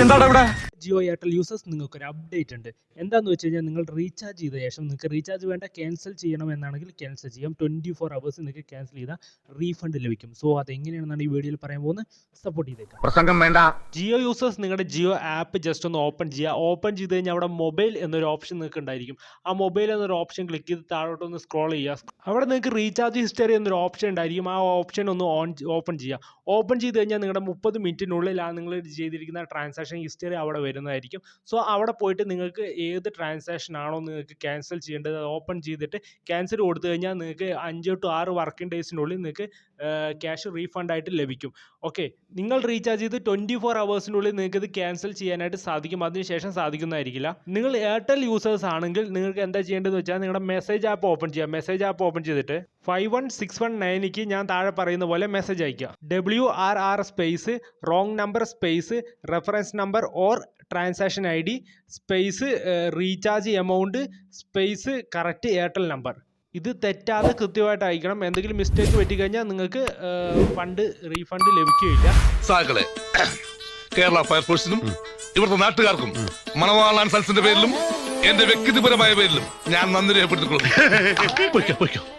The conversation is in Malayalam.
എന്താണ് ഇവിടെ? ജിയോ എയർടെൽ യൂസേഴ്സ് നിങ്ങൾക്കൊരു അപ്ഡേറ്റ് ഉണ്ട്. എന്താണെന്ന് വെച്ച് കഴിഞ്ഞാൽ നിങ്ങൾ റീചാർജ് ചെയ്ത ശേഷം നിങ്ങൾക്ക് റീചാർജ് വേണ്ട ക്യാൻസൽ ചെയ്യണമെന്നാണെങ്കിൽ ക്യാൻസൽ ചെയ്യാം. 24 hours നിങ്ങൾക്ക് ക്യാൻസൽ ചെയ്താൽ റീഫണ്ട് ലഭിക്കും. സോ അതെങ്ങനെയാണെന്നാണ് ഈ വീഡിയോയിൽ പറയാൻ പോകുന്നത്. സപ്പോർട്ട് ചെയ്തേക്കാം. പ്രസംഗം വേണ്ട. ജിയോ യൂസേഴ്സ് നിങ്ങളുടെ ജിയോ ആപ്പ് ജസ്റ്റ് ഒന്ന് ഓപ്പൺ ചെയ്യുക. ഓപ്പൺ ചെയ്ത് കഴിഞ്ഞാൽ അവിടെ മൊബൈൽ എന്നൊരു ഓപ്ഷൻ നിങ്ങൾക്ക് ഉണ്ടായിരിക്കും. ആ മൊബൈൽ എന്നൊരു ഓപ്ഷൻ ക്ലിക്ക് ചെയ്ത് താഴോട്ടൊന്ന് സ്ക്രോൾ ചെയ്യുക. അവിടെ നിങ്ങൾക്ക് റീചാർജ് ഹിസ്റ്ററി എന്നൊരു ഓപ്ഷൻ ഉണ്ടായിരിക്കും. ആ ഓപ്ഷൻ ഒന്ന് ഓപ്പൺ ചെയ്യുക. ഓപ്പൺ ചെയ്ത് കഴിഞ്ഞാൽ നിങ്ങളുടെ 30 മിനിറ്റിനുള്ളിൽ ആ നിങ്ങൾ ചെയ്തിരിക്കുന്ന ട്രാൻസാക്ഷൻ ഹിസ്റ്ററി അവിടെ വരുന്നതായിരിക്കും. സോ അവിടെ പോയിട്ട് നിങ്ങൾക്ക് ഏത് ട്രാൻസാക്ഷൻ ആണോ നിങ്ങൾക്ക് ക്യാൻസൽ ചെയ്യേണ്ടത് അത് ഓപ്പൺ ചെയ്തിട്ട് ക്യാൻസൽ കൊടുത്തു കഴിഞ്ഞാൽ നിങ്ങൾക്ക് 5 to 6 വർക്കിംഗ് ഡേയ്സിനുള്ളിൽ നിങ്ങൾക്ക് ക്യാഷ് റീഫണ്ട് ആയിട്ട് ലഭിക്കും. ഓക്കെ, നിങ്ങൾ റീചാർജ് ചെയ്ത് 24 hours നിങ്ങൾക്ക് ഇത് ക്യാൻസൽ ചെയ്യാനായിട്ട് സാധിക്കും. അതിനുശേഷം സാധിക്കുന്നതായിരിക്കില്ല. നിങ്ങൾ എയർടെൽ യൂസേഴ്സ് ആണെങ്കിൽ നിങ്ങൾക്ക് എന്താ ചെയ്യേണ്ടതെന്ന് വെച്ചാൽ നിങ്ങളുടെ മെസ്സേജ് ആപ്പ് ഓപ്പൺ ചെയ്യുക. മെസ്സേജ് ആപ്പ് ഓപ്പൺ ചെയ്തിട്ട് 51619ക്ക് ഞാൻ താഴെ പറയുന്ന പോലെ മെസ്സേജ് അയക്കുക. WRR space wrong number space reference number or transaction ID space recharge amount space correct Airtel number. ഇത് തെറ്റാതെ കൃത്യമായിട്ട് അയക്കണം. എന്തെങ്കിലും മിസ്റ്റേക്ക് പറ്റിക്കഴിഞ്ഞാൽ നിങ്ങൾക്ക് ഫണ്ട് റീഫണ്ട് ലഭിക്കുകയില്ല. സാകളെ കേരള ഫയർഫോഴ്സിനും ഇവിടുത്തെ നാട്ടുകാർക്കും മണവാളാൻ സൽസിന്റെ പേരിലും എന്റെ വ്യക്തിപരമായ പേരിലും ഞാൻ നന്ദി രേഖപ്പെടുത്തിക്കൊള്ളുന്നു.